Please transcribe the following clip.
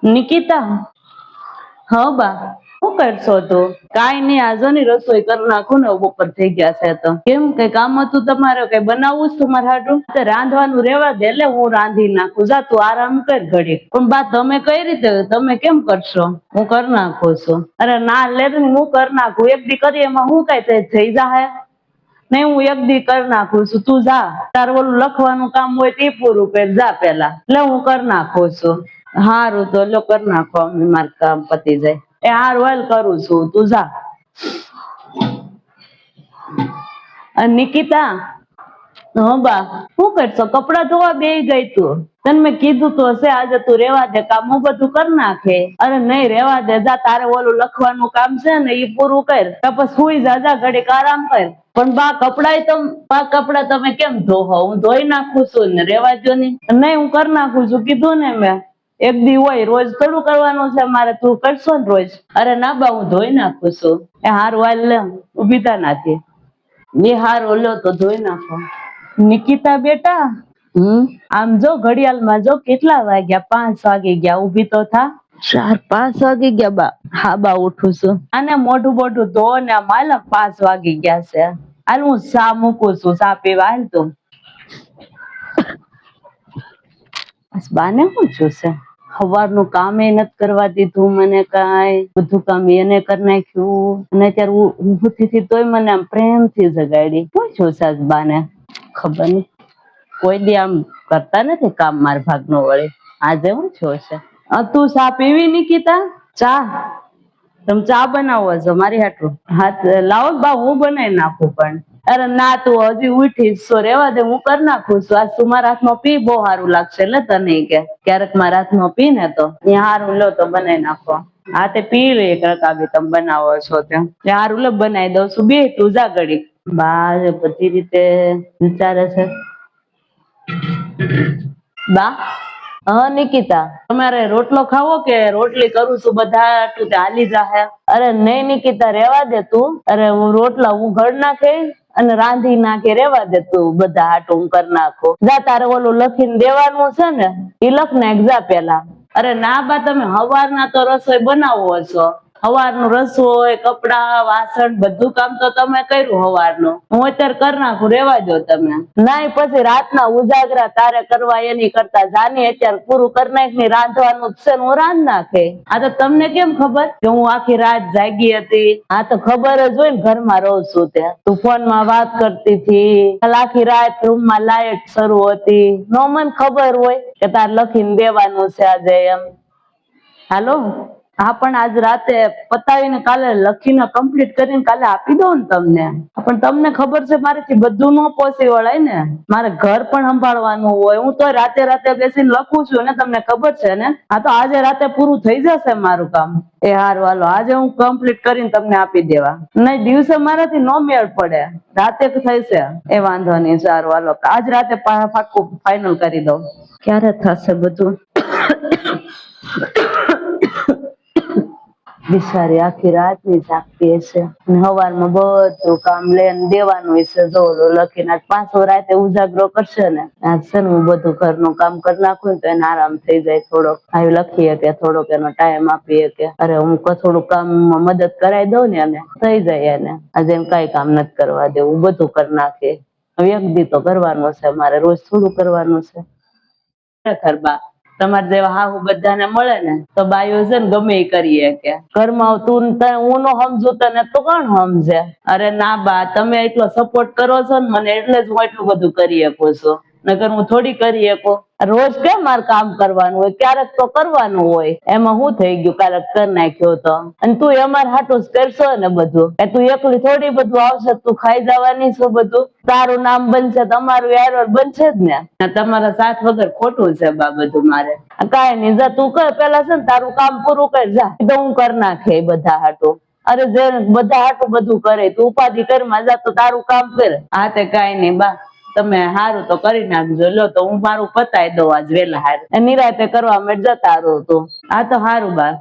નિકિતા, હા બા, શું કરશો તું? કાઈ નઈ, આજો ની રસોઈ કરી નાખું ને, બપોર થઈ ગયા છે તો. કેમ કઈ કામ હતું તમારે? કઈ બનાવવું છે તમારે હાટું? રાંધવાનું રેવા દે, એટલે હું રાંધી નાખું. જા તું આરામ કર ઘડી. પણ બા તમે કઈ રીતે, તમે કેમ કરશો? હું કરી નાખું છું. અરે ના લે, હું કરી નાખું. એક દી કરી એમાં હું કઈ થઈ જાહે? નહીં, હું એક દી કરી નાખું છું. તું જા, તારે ઓલું લખવાનું કામ હોય તે પૂરું કર, જા પેલા. એટલે હું કરી નાખું છું. હારું તો લો કરી નાખો, અમે મારું કામ પતી જાય. એ હારું હાલ કરું છું, તું જા. નિકિતા, હા બા, શું કરશો? કપડા ધોવા બેહી ગઈ તું? તને મેં કીધું તો હશે આજે તું રેવા દે કામ, હું બધું કરી નાખે. અરે નહીં, રેવા દે, જા. તારે ઓલું લખવાનું કામ છે ને ઈ પૂરું કર, પછી સુઈ જા, જા ઘડીક આરામ કર. પણ બા કપડા તમે કેમ ધોહો? હું ધોઈ નાખું છું ને, રેવા દો ની. નહીં, હું કરી નાખું છું, કીધું ને મેં. એક દી હોય, રોજ થોડું કરવાનું છે મારે? તું કરશો ને રોજ? અરે ના બા, હું ધોઈ નાખું છું. એ હારું હાલ લે, ઉભી થા નાથી. એ હારું લો તો ધોઈ નાખો. નિકિતા બેટા, આમ જો ઘડિયાળમાં જો કેટલા વાગ્યા? 5 વાગી ગયા. ઉભી તો થા. 4-5 વાગી ગયા બા. હા બા, ઉઠું છું. આને મોઢું બોઢું ધો ને, આમ હાલ, 5 વાગી ગયા છે. હાલ હું ચા મૂકું છું, ચા પીવા હાલ તું. બાને શું જોશે? સવારનું કામ એ નથી કરવા દીધું મને, કાંઈ બધું કામ એને કરી નાખ્યું. અને અત્યારે હું ઉઠી તોય મને આમ પ્રેમથી જગાડી. શું જોશે બાને? ખબર નઈ, કોઈ દી આમ કરતા નથી કામ માર ભાગનો વળે. આજે હું જોશે? તું ચા પીવી નિકિતા? ચા? તમે ચા બનાવો છો મારી હાટુ? હા લાવો બા, હું બનાવી નાખું. પણ અરે ના, તું હજી ઉઠી છો, રેવા દે, હું કરી નાખું છું. આજ તું મારા હાથમાં પી, બહુ સારું લાગશે. એટલે તને કે ક્યારેક મારા હાથમાં પી ને તો હારું, લો તો બનાવી નાખો. હા તે પી લે કાકા, તમે બનાવો છો ત્યાં હારું, લો બનાવી દઉં છું. બે તું જા ઘડી. બા બધી રીતે વિચારે છે. બા, હા નિકિતા, તમારે રોટલો ખાવો કે રોટલી કરું છું? બધા હાલી જાહે. અરે નહીં નિકિતા, રેવા દે તું. અરે હું રોટલા હું ઘર નાખે અને રાંધી નાખે. રેવા દે તું, બધા હાટું હું કરી નાખું. જા, તારે ઓલું લખીને દેવાનું છે ને, એ લખ નાખ જા પેલા. અરે ના બા, તમે સવારના તો રસોઈ બનાવો છો. સવારનું રસોઈ, કપડા, વાસણ બધું કામ તો તમે કર્યું સવારનું. હું અત્યારે કરી નાખું, રેવા દો તમે. ના, પછી રાતના ઉજાગરા તારે કરવા, એની કરતા જાની અત્યારે પૂરું કરી નાખ ની. રાંધવાનું જ છે ને, હું રાંધ નાખે. આ તો તમને કેમ ખબર કે હું આખી રાત જાગી હતી? આ તો ખબર જ હોય ને, ઘરમાં રહું છું ત્યાં. તું ફોનમાં વાત કરતી હતી, આખી રાત રૂમમાં લાઈટ શરૂ હતી. નો મને ખબર હોય કે તાર લખીને દેવાનું છે આજે એમ? હાલો, હા પણ આજ રાતે પતાવીને કાલે લખીને કમ્પ્લીટ કરીને કાલે આપી દઉં ને તમને. પણ તમને ખબર છે મારેથી બધું ન પહોંચી વળાય ને, મારે ઘર પણ સંભાળવાનું હોય. હું તો રાતે બેસીને લખું છું ને, તમને ખબર છે ને. હા તો આજે રાતે પૂરું થઈ જશે મારું કામ. એ હારું હાલો, આજે હું કમ્પ્લીટ કરીને તમને આપી દેવા. નહીં, દિવસે મારાથી નો મેળ પડે, રાતે થઈ છે. એ વાંધો નહીં, સારું હાલો, આજ રાતે પાક્કું ફાઇનલ કરી દઉં. ક્યારે થશે બધું? બિચારી આખી રાત ની જાગતી હશે, સવારમાં બધું કામ લઈને દેવાનું હશે. જો લખીને પાછો રાતે ઉજાગરો કરશે ને, આજ છે ને હું બધું ઘરનું કામ કરી નાખું ને તો એને આરામ થઈ જાય. થોડોક આવી લખીએ કે થોડોક એનો ટાઈમ આપીએ કે અરે હું થોડું કામ મદદ કરાવી દઉં ને, એને થઈ જાય. એને આજે એને કઈ કામ નથી કરવા દેવું, બધું કરી નાખે. હવે એક દી તો કરવાનું છે મારે, રોજ થોડું કરવાનું છે. ખરેખર બા, તમારે જેવા હાહુ બધાને મળે ને તો બાઈઓ છે ને ગમે એ કરીએ કે. ઘરમાં તું હું નો સમજુ તને તો કોણ સમજે? અરે ના બા, તમે એટલો સપોર્ટ કરો છો ને મને, એટલે જ હું એટલું બધું કરી શકું છું. નકર હું થોડી કરી શકું. રોજ કેમ મારે કામ કરવાનું હોય? ક્યારેક તો કરવાનું હોય. એમાં શું થઈ ગયું, ક્યારેક કરી નાખ્યો તો? અને તું અમારે હાટું જ કરશો ને બધું. તું એકલી થોડી બધું આવશે, તું ખાઈ જવાની છો બધું. તારું નામ બનશે, તમારું યાર બનશે જ ને. તમારા સાથ વગર ખોટું છે બા બધું મારે. કાંઈ નહીં, જા તું કર પેલા છે ને તારું કામ પૂરું કર જા, તો હું કરી નાખે બધા હાટું. અરે જે બધા હાટું બધું કરે, તું ઉપાધિ કરમાં જા, તો તારું કામ કર. હા તે કાંઈ નહીં બા, તમે હારું તો કરી નાખજો. લો તો હું મારું પતાઈ દઉં આજ વેલા. હાર નિરાતે કરવા માટે જતા રહો તું. હા તો હારું બા.